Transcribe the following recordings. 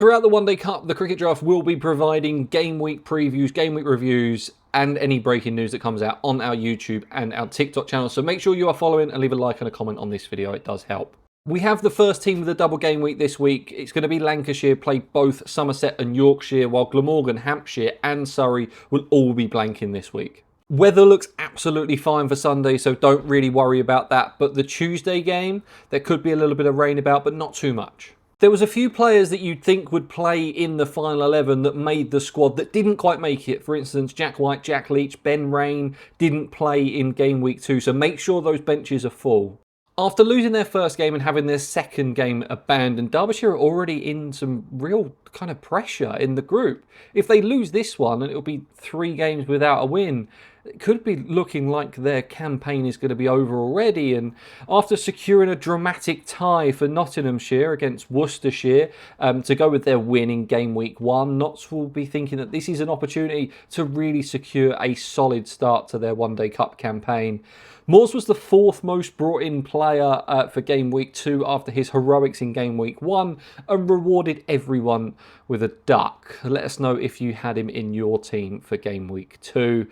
Throughout the One Day Cup, the Cricket Draft will be providing game week previews, game week reviews, and any breaking news that comes out on our YouTube and our TikTok channel. So make sure you are following and leave a like and a comment on this video. It does help. We have the first team of the double game week this week. It's going to be Lancashire play both Somerset and Yorkshire, while Glamorgan, Hampshire and Surrey will all be blanking this week. Weather looks absolutely fine for Sunday, so don't really worry about that. But the Tuesday game, there could be a little bit of rain about, but not too much. There was a few players that you'd think would play in the final 11 that made the squad that didn't quite make it. For instance, Jack White, Jack Leach, Ben Rain didn't play in game week 2, so make sure those benches are full. After losing their first game and having their second game abandoned, Derbyshire are already in some real kind of pressure in the group. If they lose this one, and it'll be 3 games without a win, it could be looking like their campaign is going to be over already. And after securing a dramatic tie for Nottinghamshire against Worcestershire to go with their win in game week 1, Notts will be thinking that this is an opportunity to really secure a solid start to their One Day Cup campaign. Moores was the 4th most brought in player for game week 2 after his heroics in game week 1 and rewarded everyone with a duck. Let us know if you had him in your team for game week 2.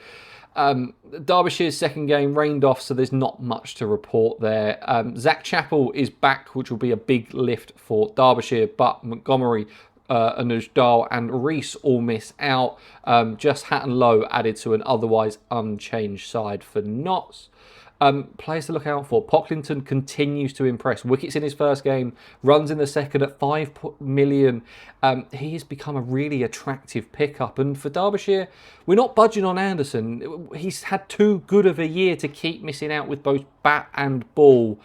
Derbyshire's second game rained off, so there's not much to report there. Zach Chappell is back, which will be a big lift for Derbyshire, but Montgomery, Anuj Dal and Rees all miss out. Just Hatton Lowe added to an otherwise unchanged side for Notts. Players to look out for. Pocklington continues to impress. Wickets in his first game, runs in the second at 5 million. He has become a really attractive pickup. And for Derbyshire, we're not budging on Anderson. He's had too good of a year to keep missing out with both bat and ball.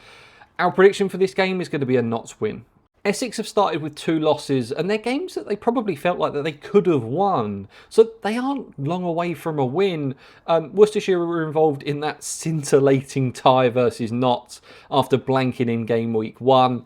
Our prediction for this game is going to be a Notts win. Essex have started with 2 losses, and they're games that they probably felt like that they could have won. So they aren't long away from a win. Worcestershire were involved in that scintillating tie versus Notts after blanking in game week 1.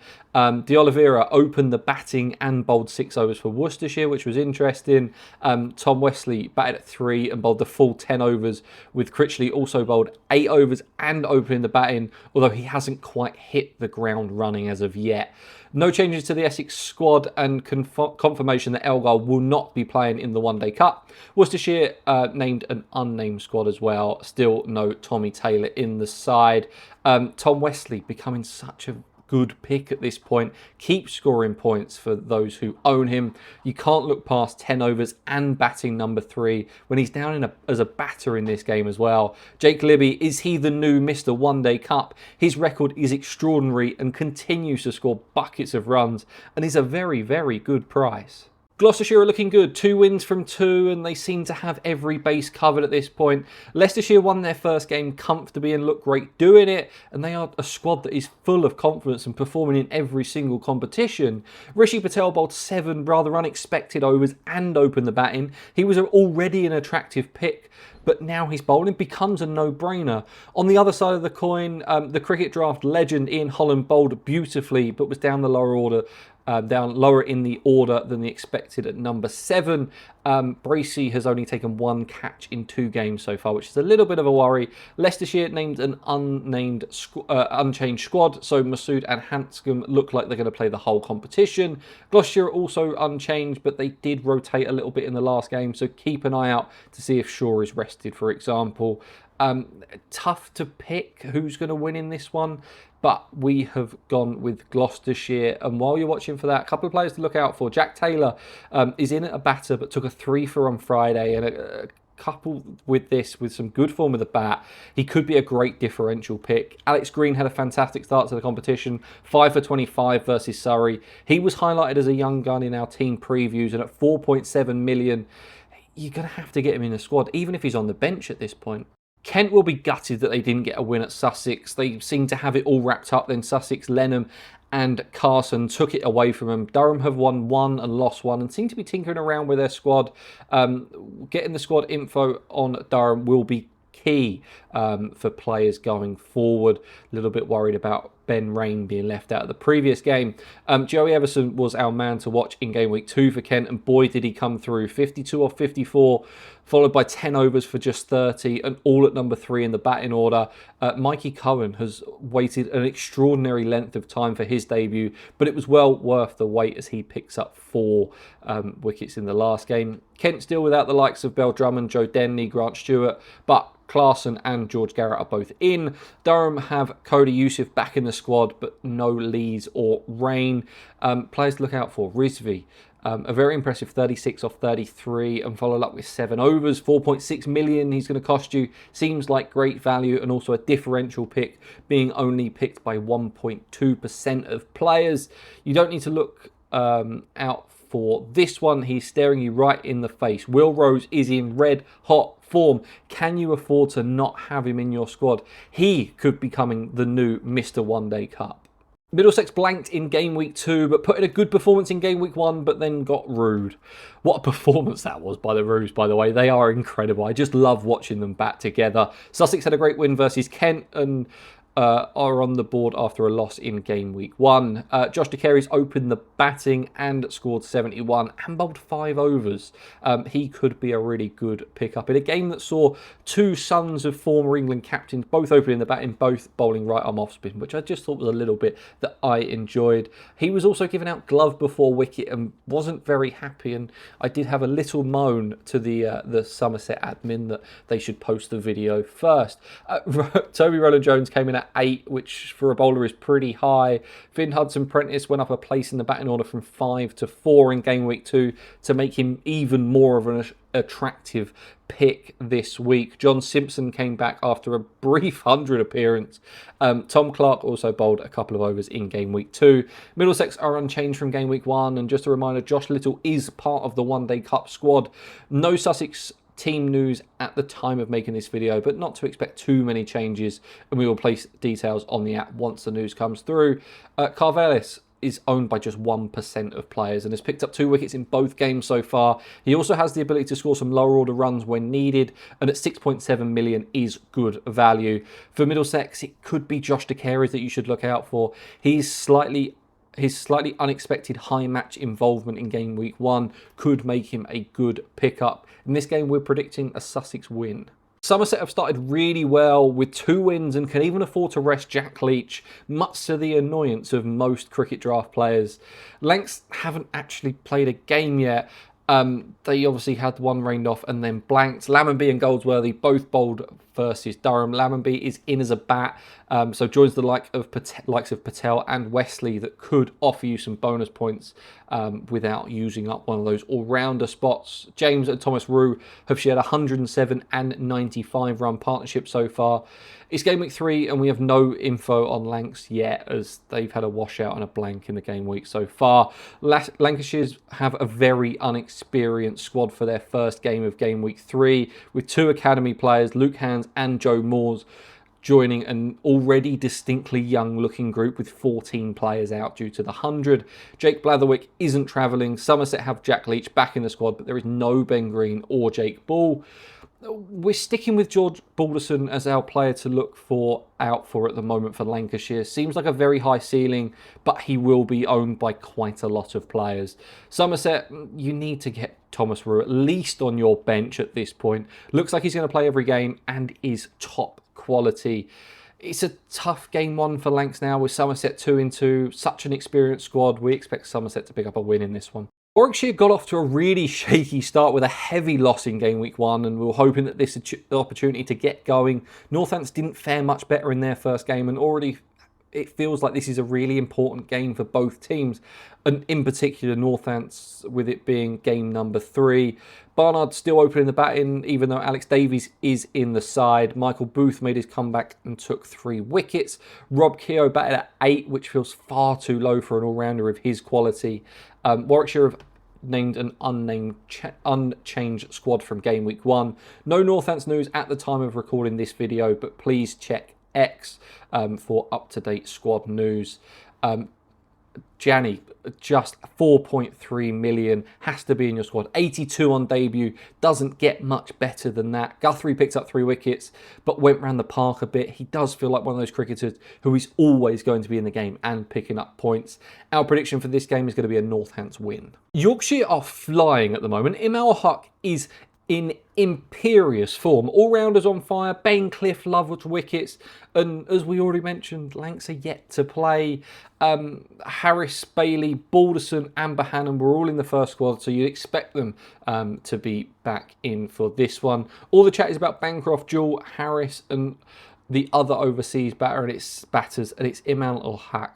De Oliveira opened the batting and bowled 6 overs for Worcestershire, which was interesting. Tom Wesley batted at 3 and bowled the full 10 overs, with Critchley also bowled 8 overs and opening the batting, although he hasn't quite hit the ground running as of yet. No changes to the Essex squad and confirmation that Elgar will not be playing in the One Day Cup. Worcestershire named an unnamed squad as well. Still no Tommy Taylor in the side. Tom Wesley becoming such a good pick at this point. Keep scoring points for those who own him. You can't look past 10 overs and batting number 3 when he's down as a batter in this game as well. Jake Libby, is he the new Mr. One Day Cup? His record is extraordinary and continues to score buckets of runs and is a very, very good price. Gloucestershire are looking good, 2 wins from 2, and they seem to have every base covered at this point. Leicestershire won their first game comfortably and look great doing it, and they are a squad that is full of confidence and performing in every single competition. Rishi Patel bowled 7 rather unexpected overs and opened the batting. He was already an attractive pick, but now his bowling becomes a no-brainer. On the other side of the coin, the cricket draft legend Ian Holland bowled beautifully, but was down the lower order. Down lower in the order than the expected at number 7. Bracey has only taken 1 catch in 2 games so far, which is a little bit of a worry. Leicestershire named an unchanged squad, so Masood and Hanscom look like they're going to play the whole competition. Gloucestershire also unchanged, but they did rotate a little bit in the last game, so keep an eye out to see if Shaw is rested, for example. Tough to pick who's going to win in this one, but we have gone with Gloucestershire. And while you're watching for that, a couple of players to look out for. Jack Taylor is in at a batter, but took a 3-for on Friday, and coupled with this, with some good form with the bat, he could be a great differential pick. Alex Green had a fantastic start to the competition, 5 for 25 versus Surrey. He was highlighted as a young gun in our team previews, and at 4.7 million, you're going to have to get him in the squad, even if he's on the bench at this point. Kent will be gutted that they didn't get a win at Sussex. They seem to have it all wrapped up. Then Sussex, Lenham and Carson took it away from them. Durham have won 1 and lost 1 and seem to be tinkering around with their squad. Getting the squad info on Durham will be key for players going forward. A little bit worried about Ben Rain being left out of the previous game. Joey Everson was our man to watch in game week 2 for Kent, and boy did he come through. 52 off 54, followed by 10 overs for just 30, and all at number 3 in the batting order. Mikey Cohen has waited an extraordinary length of time for his debut, but it was well worth the wait as he picks up 4 wickets in the last game. Kent still without the likes of Bell Drummond, Joe Denley, Grant Stewart, but Clarkson and George Garrett are both in. Durham have Cody Yusuf back in the squad, but no Lees or Rain. Players to look out for: Rizvi, a very impressive 36 off 33, and followed up with 7 overs, 4.6 million he's going to cost you. Seems like great value, and also a differential pick, being only picked by 1.2% of players. You don't need to look out for this one. He's staring you right in the face. Will Rose is in red hot form. Can you afford to not have him in your squad? He could be becoming the new Mr. One Day Cup. Middlesex blanked in game week 2, but put in a good performance in game week 1, but then got rude. What a performance that was by the Roos, by the way. They are incredible. I just love watching them bat together. Sussex had a great win versus Kent, and are on the board after a loss in game week 1. Josh DeCary's opened the batting and scored 71 and bowled 5 overs. He could be a really good pickup in a game that saw 2 sons of former England captains both opening the batting, both bowling right arm off spin, which I just thought was a little bit that I enjoyed. He was also given out glove before wicket and wasn't very happy, and I did have a little moan to the Somerset admin that they should post the video first. Toby Rowland-Jones came in at 8, which for a bowler is pretty high. Finn Hudson-Prentice went up a place in the batting order from 5 to 4 in game week 2 to make him even more of an attractive pick this week. John Simpson came back after a brief 100 appearance. Tom Clark also bowled a couple of overs in game week 2. Middlesex are unchanged from game week 1, and just a reminder, Josh Little is part of the One Day Cup squad. No Sussex team news at the time of making this video, but not to expect too many changes, and we will place details on the app once the news comes through. Carvelis is owned by just 1% of players and has picked up 2 wickets in both games so far. He also has the ability to score some lower order runs when needed, and at 6.7 million is good value. For Middlesex, it could be Josh DeCary that you should look out for. His slightly unexpected high match involvement in game week 1 could make him a good pickup. In this game, we're predicting a Sussex win. Somerset have started really well with 2 wins and can even afford to rest Jack Leach, much to the annoyance of most cricket draft players. Lancs haven't actually played a game yet. They obviously had 1 rained off and then blanked. Lammonby and Goldsworthy both bowled versus Durham. Lammonby is in as a bat, so joins the likes of Patel and Wesley that could offer you some bonus points without using up one of those all-rounder spots. James and Thomas Rue have shared 107 and 95 run partnership so far. It's game week 3 and we have no info on Lancs yet, as they've had a washout and a blank in the game week so far. Lancashires have a very unexperienced squad for their first game of game week 3, with 2 academy players, Luke Hands and Joe Moores, joining an already distinctly young looking group with 14 players out due to the 100. Jake Blatherwick isn't travelling. Somerset have Jack Leach back in the squad, but there is no Ben Green or Jake Ball. We're sticking with George Balderson as our player to look out for at the moment for Lancashire. Seems like a very high ceiling, but he will be owned by quite a lot of players. Somerset, you need to get Thomas Rue at least on your bench at this point. Looks like he's going to play every game and is top quality. It's a tough game 1 for Lancs now with Somerset 2-2. Such an experienced squad. We expect Somerset to pick up a win in this one. Warwickshire got off to a really shaky start with a heavy loss in game week 1, and we were hoping that this opportunity to get going. Northants didn't fare much better in their first game, and already it feels like this is a really important game for both teams, and in particular Northants, with it being game number 3. Barnard still opening the batting, even though Alex Davies is in the side. Michael Booth made his comeback and took 3 wickets. Rob Keogh batted at 8, which feels far too low for an all-rounder of his quality. Warwickshire have named an unchanged squad from game week 1. No Northants news at the time of recording this video, but please check X for up-to-date squad news. Gianni, just 4.3 million, has to be in your squad. 82 on debut, doesn't get much better than that. Guthrie picked up 3 wickets, but went round the park a bit. He does feel like one of those cricketers who is always going to be in the game and picking up points. Our prediction for this game is going to be a Northants win. Yorkshire are flying at the moment. Imam Huq is in imperious form. All-rounders on fire. Bancliffe, Lovewood's wickets. And as we already mentioned, Lanks are yet to play. Harris, Bailey, Balderson and Bohannon were all in the first squad, so you'd expect them to be back in for this one. All the chat is about Bancroft, Jewell, Harris and the other overseas batters, and it's Imam Huq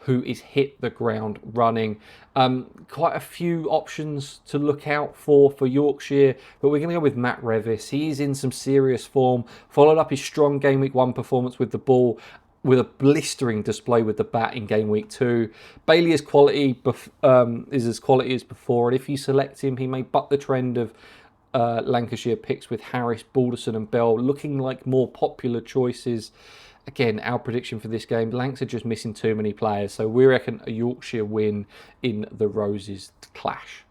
who is hit the ground running. Quite a few options to look out for Yorkshire, but we're going to go with Matt Revis. He's in some serious form, followed up his strong Game Week 1 performance with the ball with a blistering display with the bat in Game Week 2. Bailey is as quality as before, and if you select him, he may buck the trend of Lancashire picks with Harris, Balderson and Bell looking like more popular choices. Again, our prediction for this game, Lanks are just missing too many players, so we reckon a Yorkshire win in the Roses clash.